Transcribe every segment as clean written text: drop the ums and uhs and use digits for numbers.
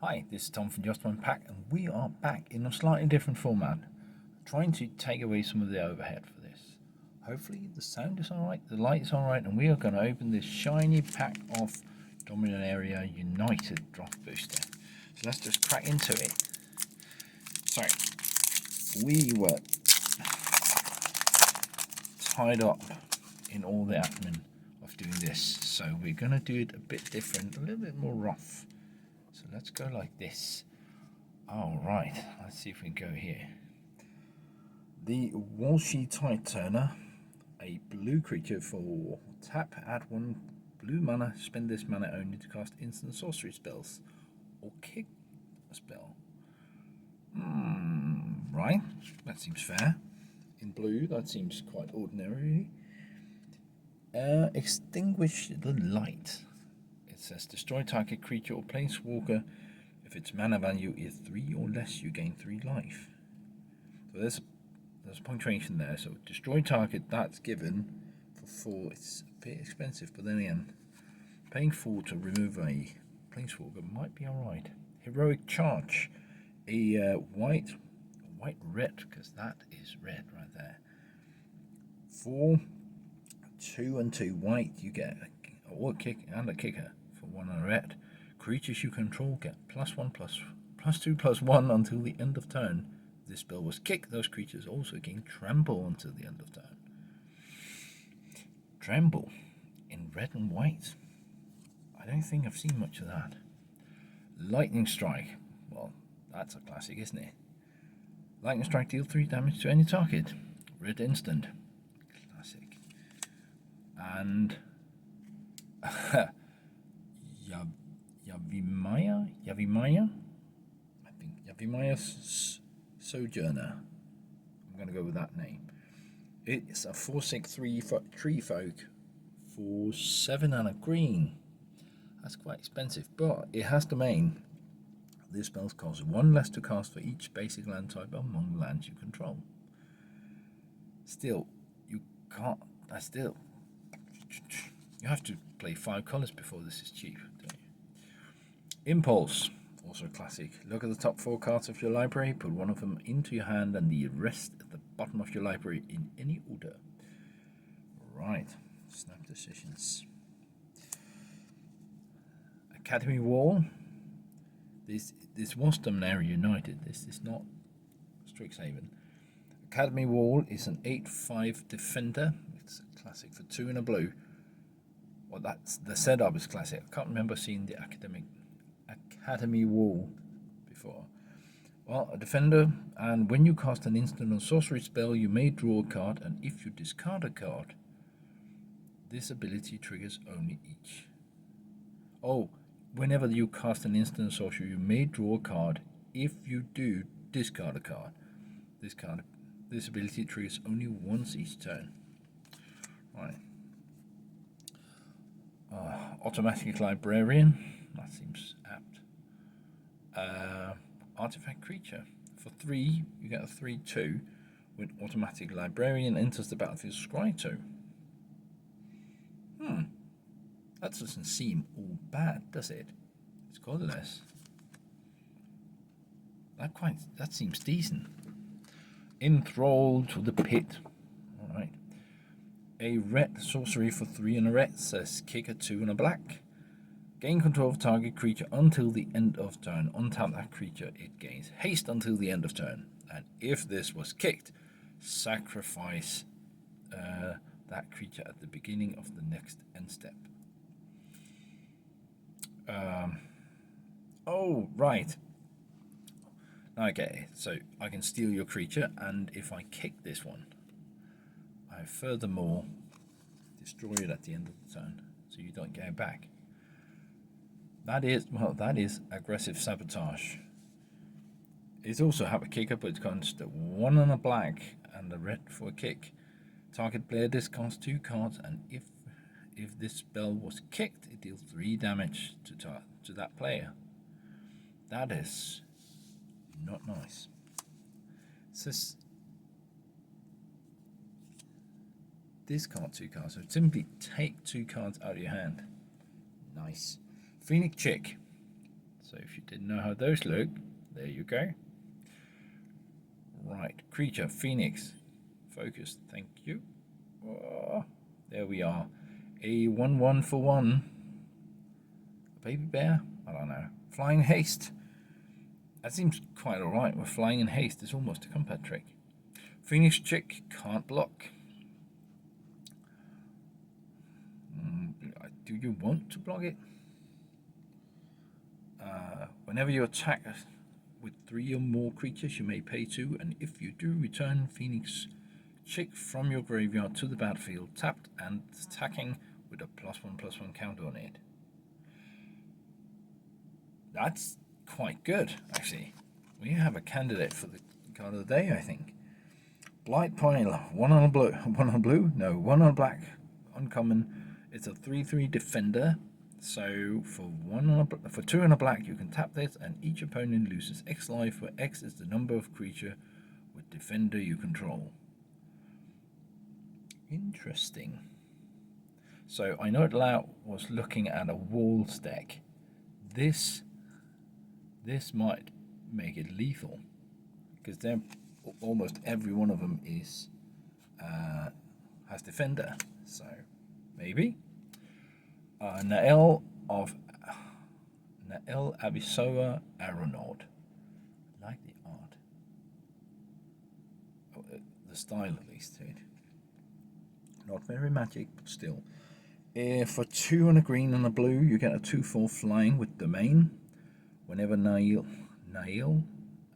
Hi, this is Tom from Just One Pack, and we are back in a slightly different format, trying to take away some of the overhead for this. Hopefully the sound is alright, the light is alright, and we are going to open this shiny pack of Dominaria United Drop Booster. So let's just crack into it. So, we were tied up in all the admin of doing this, so we're going to do it a bit different, a little bit more rough. So let's go like this. Alright, let's see if we can go here. The Walshy Tide Turner, a blue creature for tap, add 1 blue mana, spend this mana only to cast instant sorcery spells or kick a spell. Right, that seems fair. In blue, that seems quite ordinary. Extinguish the light. It says destroy target creature or planeswalker. If its mana value is 3 or less, you gain 3 life. So there's a punctuation there. So destroy target, that's given for 4. It's a bit expensive, but then again, paying 4 to remove a planeswalker might be alright. Heroic charge, a white red, because that is red right there. 4, 2 and 2 white, you get a kick and a kicker for 1 and a red. Creatures you control get +1/+2/+1 until the end of turn. If this spell was kicked, those creatures also gain trample until the end of turn. Tremble in red and white. I don't think I've seen much of that. Lightning Strike. Well, that's a classic, isn't it? Lightning Strike deals 3 damage to any target. Red instant. Classic. And Yavimaya? I think Yavimaya's Sojourner. I'm going to go with that name. It's a 4/6/3 tree folk for 7 and a green. That's quite expensive, but it has domain. This spell costs 1 less to cast for each basic land type among lands you control. Still, you can't. You have to play 5 colors before this is cheap, don't you? Impulse, also a classic. Look at the top 4 cards of your library, put 1 of them into your hand and the rest at the bottom of your library in any order. Right, snap decisions. Academy Wall. This was Dominaria United. This is not Strixhaven. Academy Wall is an 8/5 defender. It's a classic for 2 and a blue. Well, that's the setup is classic. I can't remember seeing the Academy Wall before. Well, a defender, and when you cast an instant or sorcery spell, you may draw a card, and if you discard a card, this ability triggers only each. Oh, whenever you cast an instant or sorcery, you may draw a card. If you do discard a card, this ability triggers only once each turn. Right. Automatic Librarian, that seems apt. Artifact Creature. For 3, you get a 3/2. When Automatic Librarian enters the battlefield, scry 2. That doesn't seem all bad, does it? It's colorless. That seems decent. Enthralled to the Pit. Alright. A red sorcery for 3 and a red says kick a 2 and a black. Gain control of target creature until the end of turn. Untap that creature, it gains haste until the end of turn. And if this was kicked, sacrifice that creature at the beginning of the next end step. Oh, right. Okay, so I can steal your creature, and if I kick this one, I furthermore destroy it at the end of the turn, so you don't get it back. That is aggressive sabotage. It also have a kicker, but it costs 1 and a black and a red for a kick. Target player discards 2 cards, and if this spell was kicked, it deals 3 damage to that player. That is not nice. It says discard 2 cards, so simply take 2 cards out of your hand. Nice. Phoenix Chick. So if you didn't know how those look, there you go. Right, creature, Phoenix. Focus, thank you. Oh, there we are. A 1/1 for 1. A baby bear? I don't know. Flying haste. That seems quite alright with flying and haste. It's almost a combat trick. Phoenix chick, can't block. Do you want to block it? Whenever you attack with 3 or more creatures, you may pay 2, and if you do, return Phoenix chick from your graveyard to the battlefield, tapped and attacking with a +1/+1 counter on it. That's quite good, actually. We have a candidate for the card of the day, I think. Blight Pile, 1 on a blue, 1 on blue? No, 1 on black, uncommon. It's a 3/3 defender. So for 2 on a black, you can tap this, and each opponent loses X life, where X is the number of creature with defender you control. Interesting. So I know Lau was looking at a walls deck. This might make it lethal, because they're almost every one of them is has defender. So maybe. Nael Abisoa Aeronaut. I like the art. Oh, the style at least to it. Not very magic, but still. For 2 and a green and a blue, you get a 2/4 flying with domain. Whenever Nael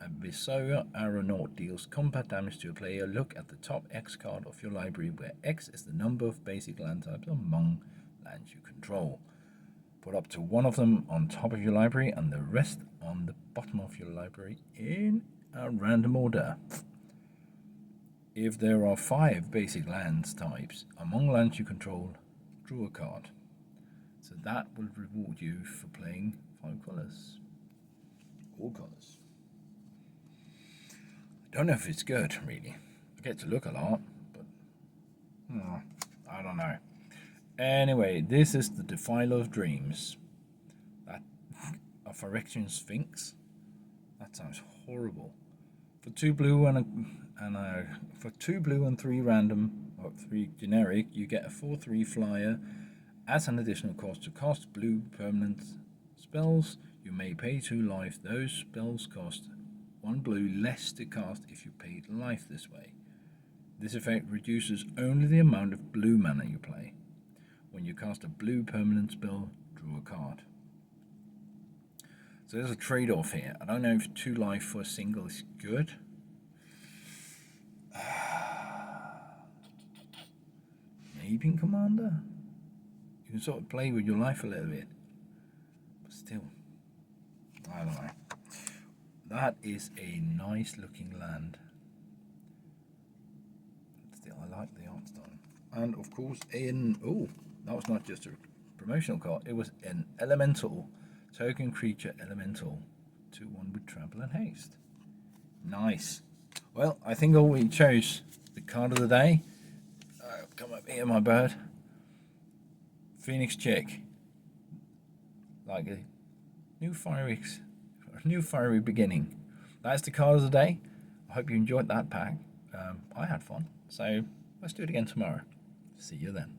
Abisoa Aeronaut deals combat damage to a player, look at the top X card of your library, where X is the number of basic land types among lands you control. Put up to 1 of them on top of your library and the rest on the bottom of your library in a random order. If there are 5 basic lands types among lands you control, draw a card. So that will reward you for playing 5 colors. All colors. I don't know if it's good, really. I get to look a lot, but I don't know. Anyway, this is the Defiler of Dreams. That a Phyrexian Sphinx. That sounds horrible. For 2 blue for 2 blue and 3 random or 3 generic, you get a 4/3 flyer. As an additional cost to cast blue permanent spells, you may pay 2 life. Those spells cost 1 blue less to cast if you paid life this way. This effect reduces only the amount of blue mana you play. When you cast a blue permanent spell, draw a card. So there's a trade-off here. I don't know if 2 life for a single is good. Maybe in Commander. You can sort of play with your life a little bit. But still, I don't know. That is a nice looking land. Still, I like the art style. And of course, that was not just a promotional card, it was an elemental, token creature elemental, 2/1 with trample and haste. Nice. Well, I think we chose the card of the day. Come up here, my bird. Phoenix chick. Like a new fiery beginning. That's the card of the day. I hope you enjoyed that pack. I had fun. So let's do it again tomorrow. See you then.